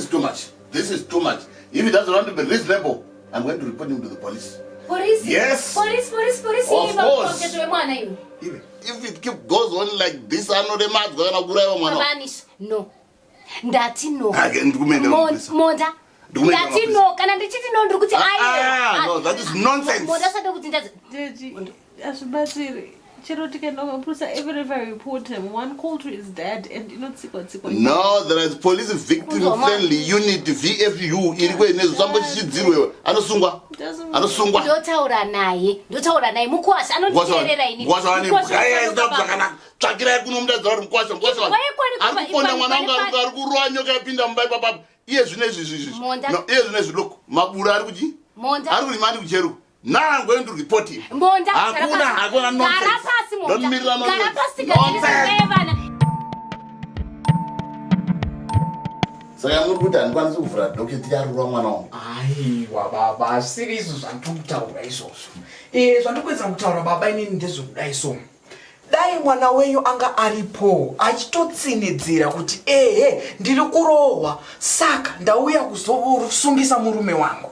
is too much. This is too much. If he doesn't want to be reasonable, I'm going to report him to the police. Police? Yes. Police. Of course. If it goes on like this, I know the man's going to go vanish. No. Ndati no. Again, Monda. Ndati no. Kana ndichiti no ndikuti ayi. No, that is nonsense. Monda sada kuti ndazi. Deji, asibatiri. Even if I report him, one culture is dead and you not Siko. No, there is police victim friendly unit VFU. Somebody should zero. Anasungwa. Ndotaura naye mukwasha anonditerera ini. Chakira kunomda zaro mukwasha. Arikupona mwana wangu ari kuruwa nyoka yapinda mbai papa. Iye zvinezvi. No, iye zvinezvi look. Mabura ari kuchi? Monda. Ari kurimani kucheru. Now I'm going to report him. Monda. Hakuna nonsense. Don't mean nonsense. Saka mukuti andikwanisi kuvhura doketi yarura mwana wangu. Aiwa baba, serious zvandikutaura izvozvo. Zvandikwedza kutaura baba inini ndezvekuda izvo. Dai mwana wenyu anga aripo achitotsinidzira kuti ndiri kurohwa saka ndauya kuzosungisa murume wangu.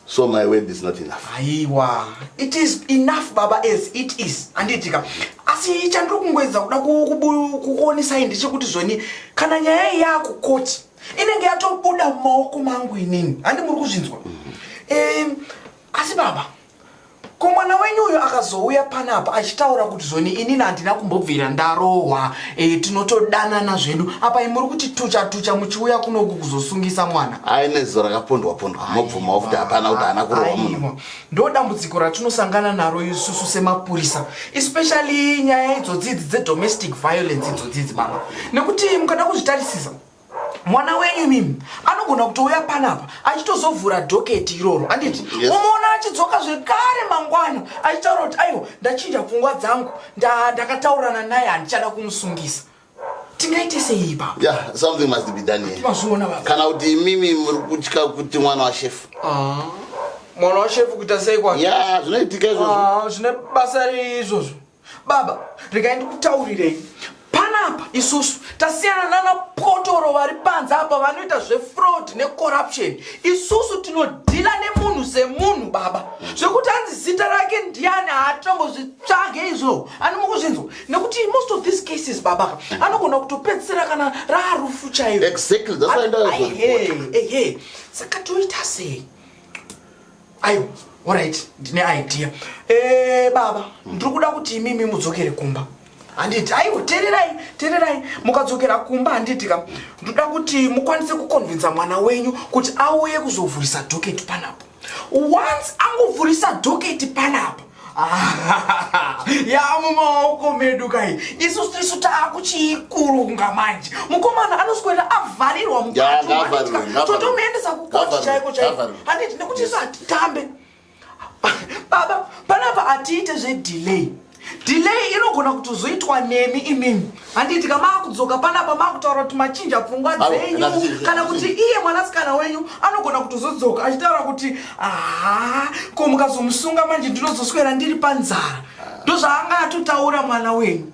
So my word is not enough. Aiwa, it is enough baba as it is. Anditika. Asi chandikungwedza kuda kukuonesai ndechekuti zvoni kana nyaya yako koti inenge yatobuda mumaoko mangu inini. Handi muri kuzvinzwa. Asi baba, ko mwana wenyu uyo akazouya panapa achitaura kuti zvoni inini handina kumbobvira ndarohwa, tinotodanana zvenyu. Apa muri kuti tucha muchiuya kunoku kuzosungisa mwana. Aine zora rakapondwa mobvuma ofuti hapana kuti hana kurohwa munhu. Ndo dambudziko ratinosangana naro isusu semapurisa, especially nyaya idzodzidzi dzedomestic violence idzodzidzi baba. Nekuti mukada kuzvitarisisa mwana wenyu mimi anogona kutouya panapa achitozovhura doketi iroro. Anditi umoona achidzoka zvekare mangwana achitaura kuti aiwa ndachinja pfungwa dzangu ndakataurana naye handichada kumusungisa. Tingaite sei baba? Yeah, something must be done here. Mazviona baba. Kana kuti mimi muri kutya kuti mwana wa chef. Mwana wa chef kuita sei kwake? Yeah, zvinoitika izvozvo. Zvine basa rei izvozvo. Baba, regai ndikutaurirei. Panapa isusu tasiyana nana potoro vari panze apa vanoita zvefraud necorruption. Isusu tinodhila nemunhu semunhu baba. Zvekuti anzi zita rake ndiani haatombozvitsvage izvo. Ani mukuzvinzwa. Nekuti most of these cases baba anogona kutopedzisira kana rarufu chaivo. Exactly, that's why hey. Saka toita sei? Ayo, alright, ndine idea. Baba, ndiri kuda kuti imimi mudzokere kumba. Handiti aiwo tererai mukadzokera kumba handitika ndoda kuti mukwanise kukonvinza mwana wenyu kuti auye kuzovhurisa doketi panapa. Once angovhurisa doketi panapa mumaoko medu kai isusu taakuchikurunga manje. Mukomana anoswera avharirwa mukati totomuendesa kukoti chaiko. Handiti nekuti isu hatitambe baba. Panapa atiite zvedelay inogona kutozoitwa nemi imimi. Handiti kama kudzoka panapa makutaura kuti machinja pfungwa dzenyu kana kuti iye mwanasikana wenyu anogona kutozodzoka achitaura kuti ko mukazomusunga manje ndinozoswera ndiri panzara. Ndo zvaanga atotaura mwana wenyu.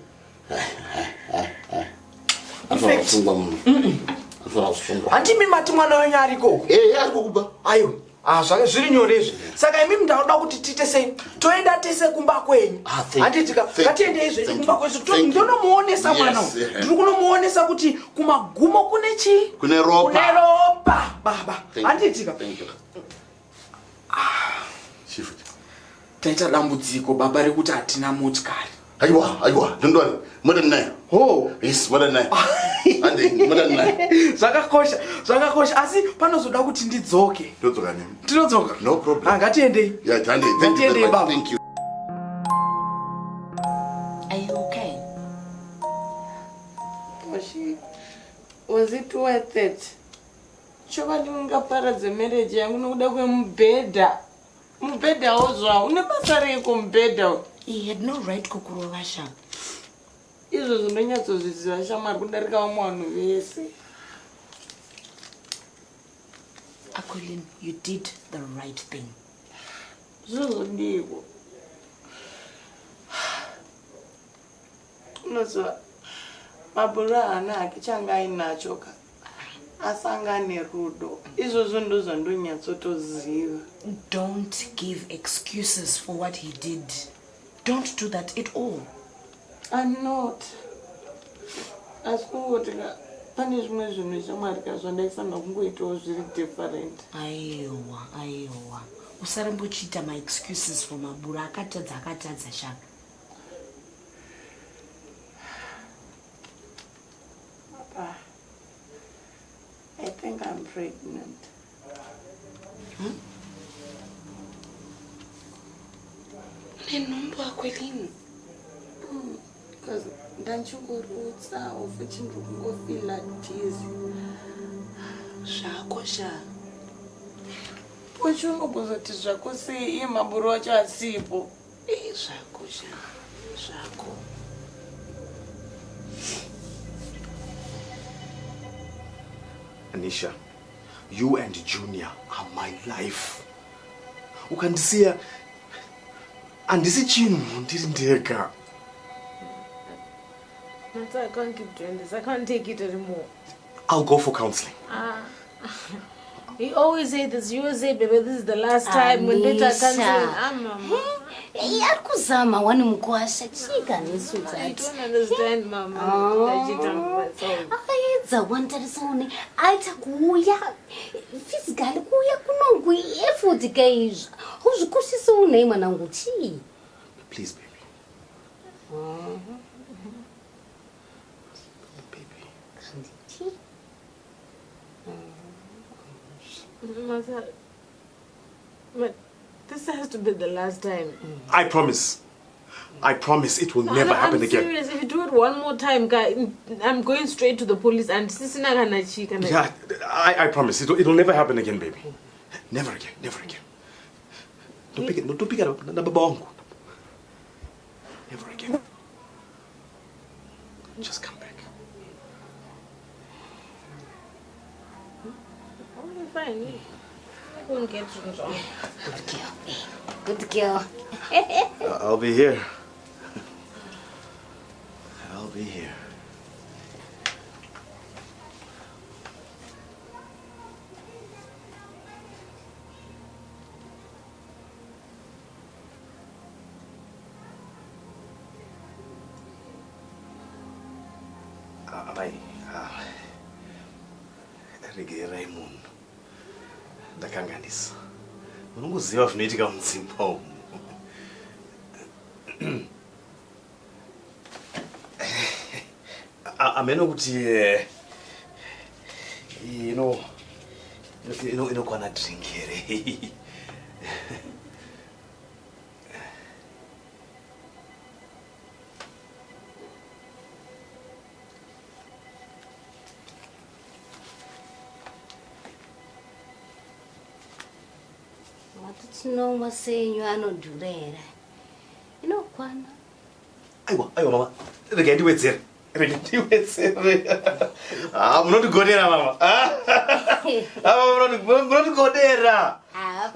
Handi mimi mati mwana wenyu ariko? Ariko kuba. Ayo. Zvake zviri nyorezvo. Saka imimi ndauda kuti tiite sei? Toenda tese kumba kwenyu. Handitika ngatiende izvo kumba kwenyu. Ndonomuonesa mwana. Ndiri kunomuonesa kuti kumagumo kune chi? Kune ropa. Baba. Handitika. Chief. Taita dambudziko baba rekuti hatina motikari. Aiwa, ndondwani. Modern nayo. Yes, modern nayo. Ande, modern nayo. Zvakakosha. Asi panozoda kuti ndidzoke. Todzoka nemi. Tinodzoka. No problem. Ngatiendei. Yeah, thank you. Baba. Thank you. Are you okay? Was it worth it? Chova ndingaparadze marriage yangu nokuda kwemubhedha. Mubhedha ozva une basa reko mubhedha. He had no right kukurova sha. Izvo zvinonyatsozviziva shamwari kudarika vamwe vanhu vese. Akolin, you did the right thing. Zvozodiwa. Unozva mabhuru haana hake changa ainacho ka. asangane rudo. Izvozvo ndozvandonyatsotoziva. Don't give excuses for what he did. Don't do that at all. I'm not. Asi kungotika pane zvimwe zvinhu shamwari zvandaifanira kungoitawo zviri different. Aiwa. Usarambochita my excuses for mabura akatadza shaka. Papa, I think I'm pregnant. Nenhumbu akwelini. Because ndanchingorutsawo futhi ndikungofila dizzy. Zvako sha. Uchingobuzoti zvako sei iye maburu wacho asipo. Zvako sha. Zvako. Anisha, you and Junior are my life. Ukandisiya andisi chinhu ndiri ndega. But I can't keep doing this. I can't take it anymore. I'll go for counseling. You always say this. You always say, baby, this is the last time when better counseling. Yakuzama wani mukwasha chika nesu I that. don't understand, Mama. That you don't myself. Aidza wantarisone aita kuuya physically kuuya kunongwi effort kaizva. Uzvikusisa unei mwanangu chii? Please, baby. Mother, but this has to be the last time. I promise. I promise it will never happen I'm again. serious. If you do it one more time, guy, I'm going straight to the police and Yeah, I promise it will never happen again, baby. Never again. Never again. Don't pick it up. Never again. Just come back. Fine. I won't get you wrong. Good girl. I'll be here. I'll be here. Raymond. Ndakanganisa. Unongoziva zvinoitika mudzimba umu. Ameno kuti inokwana drink here. Tinoma senyu anodhurera. Inokwana. Aiwa mama. Rega ndiwedzere. Munotigodera mama. Munotigodera.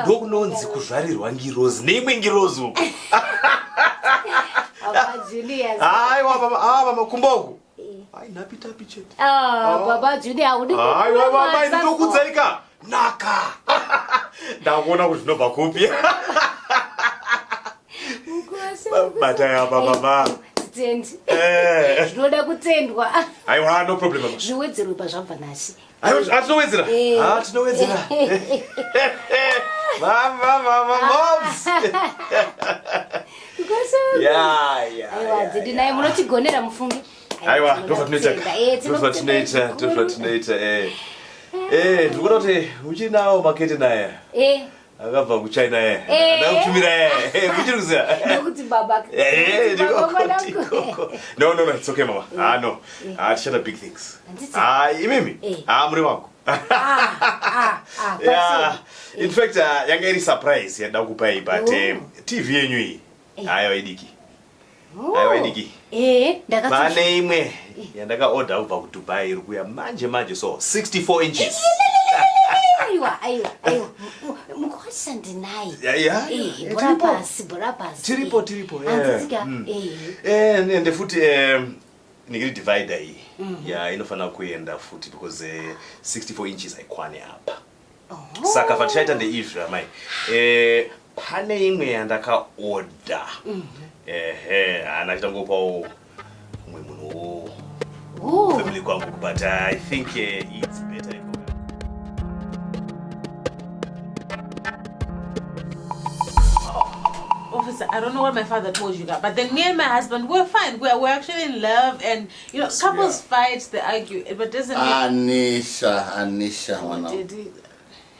Ndokunonzi kuzvarirwa ngirozi. Neimwe ngirozi uku. Baba Julius. Aiwa mama kumboku. Ai napita pichete. Baba Julius udi. Aiwa mama ndokudzaika. Naka. Ndakuona kuti zvinobva kupi. Bataya mama. Tendi. Zvinoda kutendwa. Aiwa no problem mama. Zviwedzerwe pazvabva nasi. Aiwa atinowedzera. Tinowedzera. Mama moms. Yeah. Aiwa dzidi naye munotigonera mufungi. Aiwa ndofatinoita. Ndikuona kuti uchinawo makete naye. Akabva kuChina ndakutumira muchiriziya nokuti baba no it's okay mama no tichata big things imimi muri wangu yeah in fact yanga iri surprise yanda kupai but TV yenyu iyi aiwa idiki pane imwe yandaka order kubva kuDubai iri kuya manje so 64 inches. Aiwa. Mukwasha ndinayi. Tiripo. Ende futi Nigiri divider hii. Yeah, inofana kuenda futi because 64 inches haikwani hapa. Saka fatishaita nde issue amai. Pane imwe yandaka order. Anachita ngopa umwe munhu family kwangu, but I think it's better if Officer, I don't know what my father told you that, but then me and my husband, we're fine. We're actually in love, and you know, couples fight, they argue, but doesn't mean... Anisha,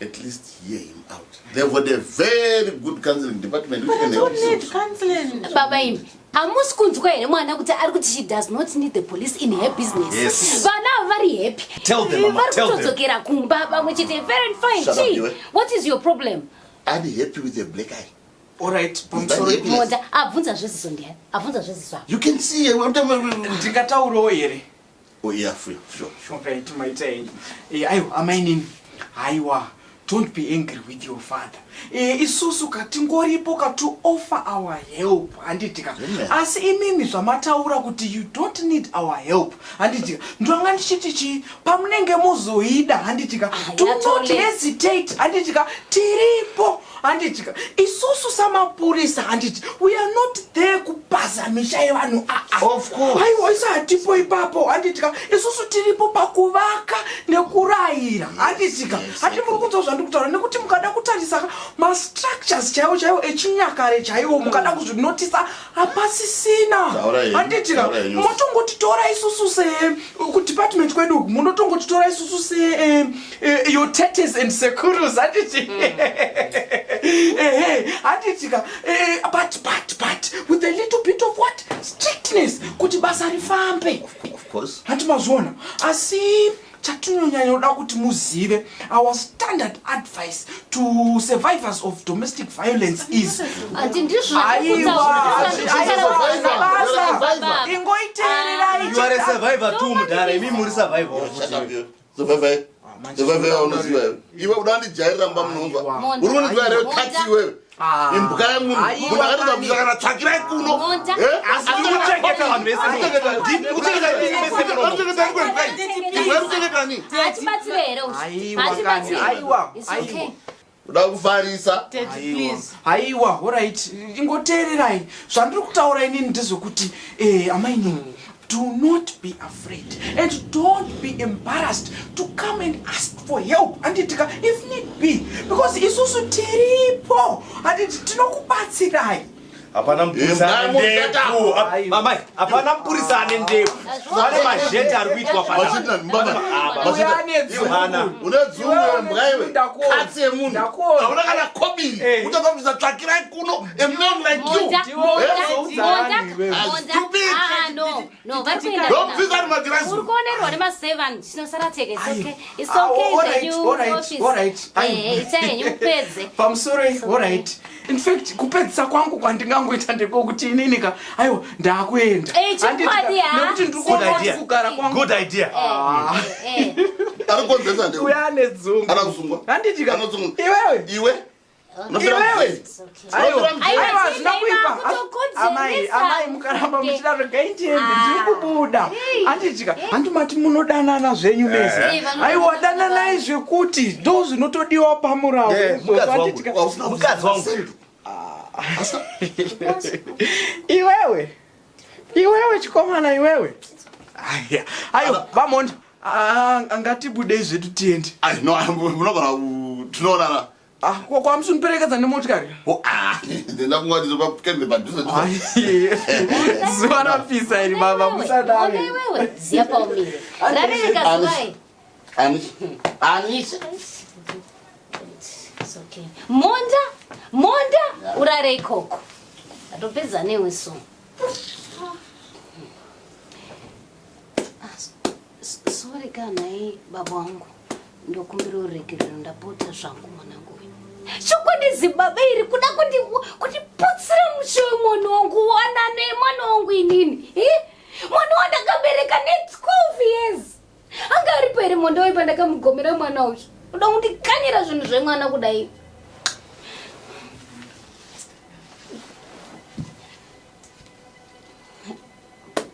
at least hear him out. They've got a very good counseling department. But I don't need counseling. Baba, she does not need the police in her business. Yes. But now very happy. Tell them, Mama, tell them. Very fine. Shut up, you. What is your problem? Are you happy with a black eye? All right, I'm Is that sorry. happiness? You can see. Ndingataurawo here. Oh yeah, sure. Okay, to my time. Ayo, amainini. Aiwa. Don't be angry with your father. Isusu katingoripo katu offer our help. Anditika. Asi imimi zvamataura kuti you don't need our help. Anditika. Ndwanga ndichitichi pamunenge muzoida. Anditika. Do not hesitate. Anditika. Tiripo. Anditika. Isusu samapurisa. Anditika. We are not there kupazamisha vanhu. Of course. Aiwa isa hatipo ipapo. Anditika. Isusu tiripo pakuvaka nekurayira. Anditika. Hatipo kuzozva ndikutaura nekuti mukada kutarisa ma structures chaiwo echinyakare chaiwo mukada kuzvinotisa hapasisina. Handitika motongotitora isusu se ku department kwedu munotongotitora isusu se your tates and securus. Handitika handitika but with a little bit of what strictness kuti basa rifambe. Of course. Hantimazvona asi chatinonyanya kuda kuti muzive our standard advice to survivors of domestic violence is ingoiteererai. You are a survivor too, mudara. Imi muri survivor. Survivor unoziva. Iwe unandijairira mba munova. Uri kundiva leo taxi wewe. Imbuka yangu munhu akatoza muzakana tsvakirai kuno. Asi uchengeta vanhu vese. Uda kufarisa. Aiwa, alright. Ingoteererai. Zvandiri kutaura inini ndezvokuti amainini, do not be afraid and don't be embarrassed to come and ask for help. Anditika, if need be, because isusu tiripo. Anditi tinokubatsirai. Hapana mpurisa ndefu. Mamai, hapana mpurisa ndefu. Vale majeti ari kuitwa pana. Mashina mbaba. Mashina. Unedzumwe mbaiwe. Katsi yemunhu. Hauna kana kobiri. Utazobvisa tsvakirai kuno. A man like you. No, Don't visit my grandson. Urikonerwa nema7 chinosara teke. It's okay. Alright. It's upedze. Pamusoro, alright. In fact, kupedzisa kwangu kwandingangoita ndekuti ininika aiwa ndakuenda. Nekuti ndikugara kwangu. Good idea. Arikonzesa ndeu. Uyane dzungu. Anakusungwa. Handitika. Anozungwa. Iwewe. Iwewe. Aiwa zvinakuipa. Amai mukaramba muchidaro gaitende ndikubuda. Handitika. Handimati munodanana zvenyu mese. Aiwa dananai zvekuti ndo zvinotodiwa pamurawo. Mukadzi wangu. Iwewe chikomana iwewe. Aiwa vamonda. Angatibudei zvedu tiende. No, munogona tunoonana. Kwa musundiperekedza nemotikari. Ndenda kungati zopakende padhuze. Zuva rapisa iri baba musadare. Wewe ziya paumire. Rabereka zuva. Anisha. It's okay. Monda urare ikoko. Atopedza newe so. Sorry kana baba wangu. Ndokumbira uregerero ndapota zvangu mwanangu. Chokwadi Zimbabwe iri kuda kuti putsira mushowe mwana wangu wanane mwana wangu inini. Mwana wandakabereka net 12 years. Anga aripo ere mondo waipa ndakamugomera mwana uyu. Uda kundikanyira zvinhu zvemwana kudai.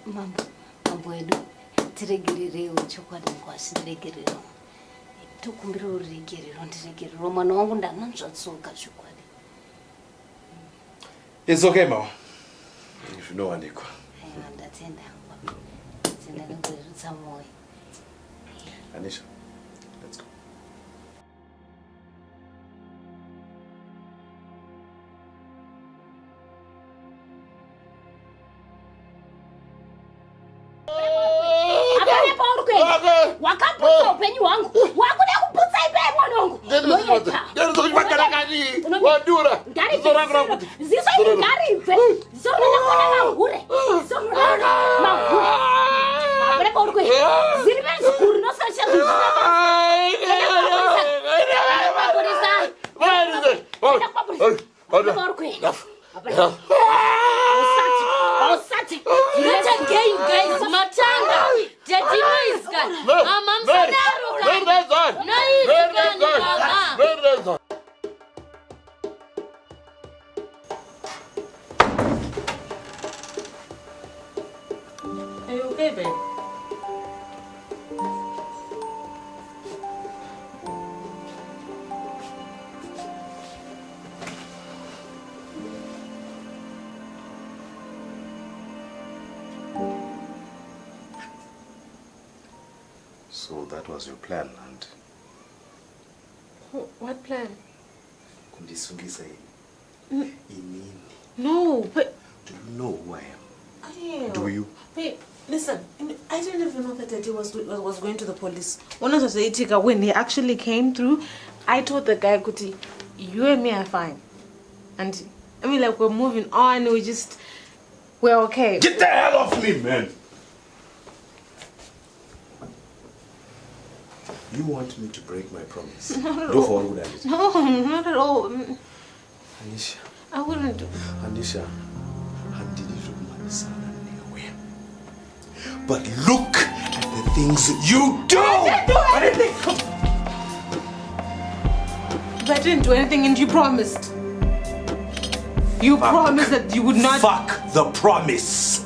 Mama, mambo edu tiregererewo chokwadi ngwasi ndiregererewo tokumbira uregerero ndiregerero mwana wangu ndananzvatsoka chokwadi. It's okay, Mama. If you know Andiko. Ndatenda ndakuzvirutsa moyo. Anisha, let's go. Wakaputsa upenyu hwangu. Wakuda kuputsa ipe mwana wangu. Wadura. Ziso ngaridze. Ziso rakona mahure. Ziso mahure. Abere porkwe. Ziri mezukuru nosasha. Osati. Let her get you guys. Matanga. Daddy is gone. I'm sorry. No, he's gone. Are you okay, babe? So that was your plan, and What plan? kundisungisa inini. No, but Do you know who I am? yeah. Do you? Wait, listen. I didn't even know that Daddy was going to the police. When he actually came through, I told the guy, Kuti, you and me are fine. And I mean, like, we're moving on. We're okay. Get the hell off me, man! You want me to break my promise? Do for what would I do? No, not at all. Anisha. I wouldn't do. Anisha. But look at the things you do! I didn't do anything, and you promised. You promised that you would not. Fuck the promise!